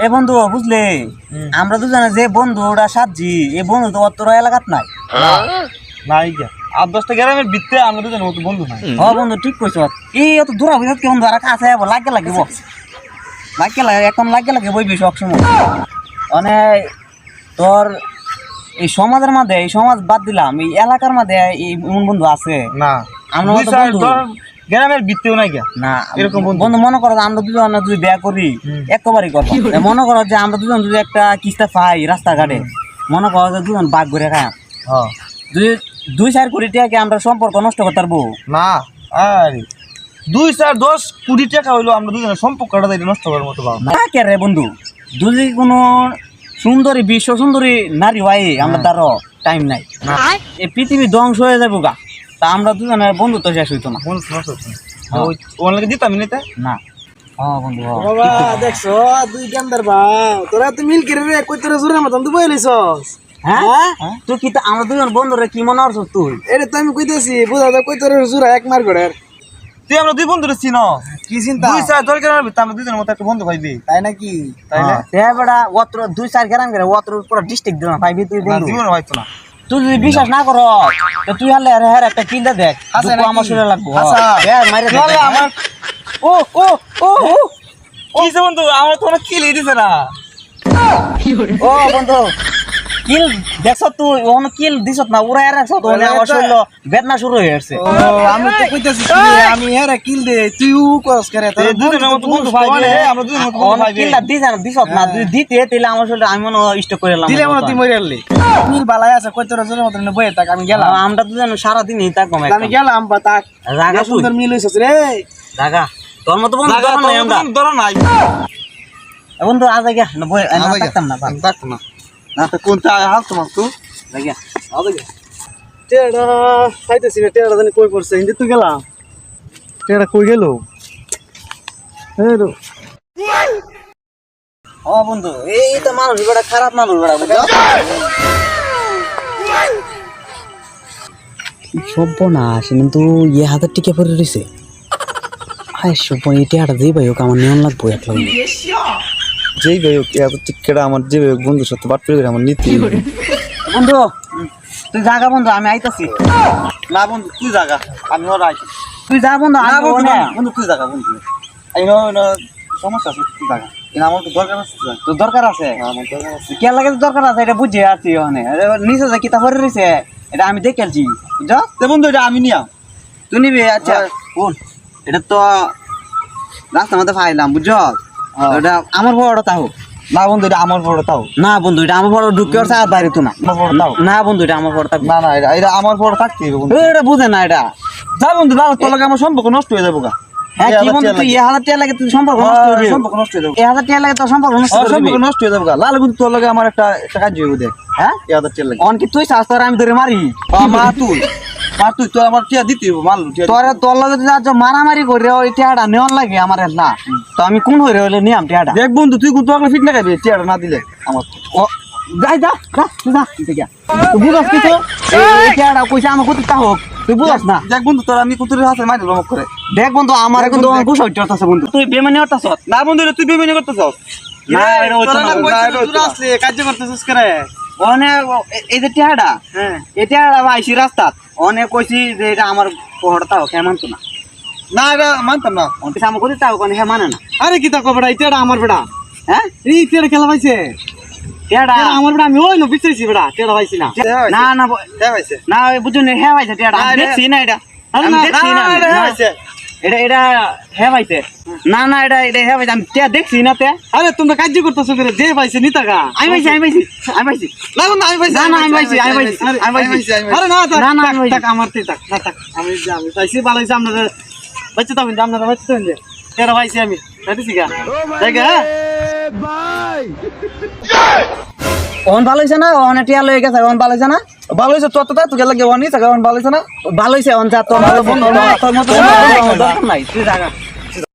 এ বন্ধু বুঝলে আমরা দুজনে যে বন্ধুটা সাজি এই বন্ধু তো অত এলাকাত নাই নাই গা ৮-১০টা গ্রামের ভিতরে আমরা দুজনের মতো বন্ধু নাই। হ বন্ধু ঠিক কইছ এই অত দূর হবে কেমন ধরা কাছে লাগে লাগিব এখন লাগে বইবি সব সময় মানে তোর এই সমাজের মাঝে এই সমাজ বাদ দিলাম এই এলাকার মাঝে এমন বন্ধু আছে না আমরা দুই চার গ্রামের ভিতরেও নাই গা না এরকম বন্ধু মনে করো আমরা দুজন যদি বিয়া করি একেবারেই কথা মনে করো যে আমরা দুজন যদি একটা কিস্তা পাই রাস্তাঘাটে মনে করো যে দুজন বাঘ ঘুরে খাই যদি ২-৪ কোটি টাকা আমরা সম্পর্ক নষ্ট করতে পারবো না। আরে ২-৪-১০ কোটি টাকা হইলো আমরা দুজনের সম্পর্কটা নষ্ট করার মতো ভাব না কে রে বন্ধু যদি কোনো সুন্দরী বিশ্ব সুন্দরী নারী হয় আমরা তারও টাইম নাই এই পৃথিবী ধ্বংস হয়ে যাবো গা তা আমরা দুজনের বন্ধু তো শেষ হইতো না ওনাকে দিতাম নিতে না বন্ধু বাবা দেখছো দুই গেন্দার ভাও তোরা তো মিল করে রে কই তোরা জোরের মতন তুই বইলিছস হ্যাঁ তুই কি আমরা দুজন বন্ধু রে কি মনে করছ তুই এটা তো আমি কইতেছি বুঝা দা কই তোরা জোরা এক মার গড়ের তুই আমরা দুই বন্ধু চিন কি চিন্তা ২-৪ গ্রামের ভিতরে আমরা দুজনের মতো একটা বন্ধু পাইবি তাই নাকি তাই না? বেড়া অত্র ২-৪ গ্রাম করে অত্র পুরো ডিস্ট্রিক্ট দিলাম পাইবি তুই বন্ধু জীবনে হয়তো না। তুই যদি বিশ্বাস না কর তো তুই হলে হ্যাঁ একটা কিলটা দেখ দুটো আমার শুনে লাগবো মাইরে তাহলে আমার ও ও ও কি যে বন্ধু আমার তো কি লিয়ে দিছে না ও বন্ধু কিল দেখছ তুই ওন কিল দিছ না ওরা এর রাখছ তো আমার শরীর বেদনা শুরু হয়ে গেছে ও আমি তো কইতেছি আমি হেরা কিল দে তুই উ করস করে তোর দুজনের মতো বন্ধু পাইবি রে আমরা দুজনের মতো বন্ধু পাইবি কিলটা দিছ না তুই দিতে তাহলে আমার শরীর আমি মনে স্টক করে এলাম দিলে মনে তুই মরে গেলি মিল বালাই আছে কই তোরা জোরের মতন বইয়ে থাক আমি গেলাম আমরা দুজন সারা দিনই থাকবো আমি গেলাম বা তাক জায়গা সুন্দর মিল হইছস রে জায়গা তোর মতো বন্ধু দরকার নাই আমরা ধরো নাই বন্ধু আজ আগে না বই না থাকতাম না দেখো না না তো কোনটা হাল তোমার তো লাগিয়া টেড়া খাইতেছি না টেড়া জানি কই পড়ছে ইন্দে তুই গেলাম টেড়া কই গেল ও বন্ধু এই তো মানুষ বড় খারাপ মানুষ বড় সর্বনাশ কিন্তু ইয়ে হাতের টিকে পড়ে রয়েছে হায় সর্বন এই টিকাটা দিয়ে ভাই ওকে আমার নিয়ম লাগবো এক লাগে যেই ভাই ওকে এত টিকেটা আমার যে বন্ধুর সাথে বাট পেরে আমার নীতি বন্ধু তুই জাগা বন্ধু আমি আইতাছি না বন্ধু তুই জায়গা আমি ওর আইছি তুই যা বন্ধু না আমি বন্ধু না বন্ধু তুই জায়গা বন্ধু এই না সমস্যা আছে তুই জায়গা এটা আমার তো দরকার আছে তোর দরকার আছে আমার দরকার আছে কে লাগে দরকার আছে এটা বুঝে আছি ওখানে নিচে যে কিতা পড়ে রয়েছে এটা আমি দেখে আলছি বুঝছো তে বন্ধু এটা আমি নিয়াম তুই নিবি আচ্ছা কোন এটা তো রাস্তার মধ্যে ফাইলাম বুঝছো এটা আমার বড় তাও না বন্ধু এটা আমার বড় তাও না বন্ধু এটা আমার বড় ঢুকে আর সাথ বাইরে তো না আমার বড় তাও না বন্ধু এটা আমার বড় থাকবে না না এটা আমার বড় থাকতে হবে বন্ধু এটা বুঝে না এটা যা বন্ধু না তোর লাগে আমার সম্পর্ক নষ্ট হয়ে যাবো গা হ্যাঁ কি বন্ধু তুই 1000 টাকা লাগে তুই সম্পর্ক নষ্ট করে দিবি সম্পর্ক নষ্ট হয়ে যাবো 1000 টাকা লাগে তোর সম্পর্ক নষ্ট করে দিবি সম্পর্ক নষ্ট হয়ে যাবো গা লাল বন্ধু তোর লাগে আমার একটা কাজ হইব দেখ হ্যাঁ 1000 টাকা লাগে অন কি তুই চাস তোর আমি ধরে মারি মা তুই তো আমার টিয়া দিতে হইব মারলু টিয়া তোর লগে তুই আজ মারামারি করে ওই টিয়াটা নেওয়ার লাগে আমার না তো আমি কোন হইরে হইলে নিয়াম টিয়াটা দেখ বন্ধু তুই কিন্তু আগলে ফিট লাগাবি টিয়াটা না দিলে আমার ও যাই যা তুই যা তুই যা তুই বুঝছ কি তো এই টিয়াটা কইছে আমার কত তা হোক তুই বুঝছ না দেখ বন্ধু তোর আমি কুতুরের হাতে মারি লমক করে দেখ বন্ধু আমার কিন্তু খুশ হইতাছে বন্ধু তুই বেমানি হইতাছ না বন্ধু এটা তুই বেমানি করতেছস না এটা হইতো না তুই আসলে কাজ করতেছিস করে অনেক এই যে টিয়াটা হ্যাঁ এই টিয়াটা আইছি রাস্তাত অনেক কইছি যে এটা আমার পহড়তা হোক কেমন তো না না এটা মানতাম না অনেক আমার কত তাও কোন হে মানে না আরে কি তা কবড়া ইতেড়া আমার বেড়া হ্যাঁ এই ইতেড়া খেলা পাইছে টিয়াটা আমার বেড়া আমি ওই নো বিচাইছি বেড়া টেড়া পাইছি না না না দেখ হইছে না বুঝুন হে ভাইছে টিয়াটা আমি দেখছি না এটা আরে আমি না, দেখছি না হইছে এটা হে ভাইছে না না এটা হে ভাইছে আমি টিয়া দেখছি না তে আরে তোমরা কাজ করতেছো করে যে পাইছে নিতাগা আমি পাইছি না বন্ধু আমি পাইছি না না আমি পাইছি আরে না না, না, আমি থাক আমার তুই থাক না থাক আমি পাইছি ভালোইছে আপনাদের বাচ্চা তো আপনারা বাচ্চা তো টেড়া পাইছি আমি দেখছি গা দেখ অন ভালো হইছে না অন টিয়া লয়ে গেছে অন ভালো হইছে না ভালো হইছে তোর তো তাই তো গেলে গেওয়ানি থাকা ভালো হইছে না ভালো হইছে অন যা তোর ভালো বন্ধু তোর মতো দরকার নাই তুই জায়গা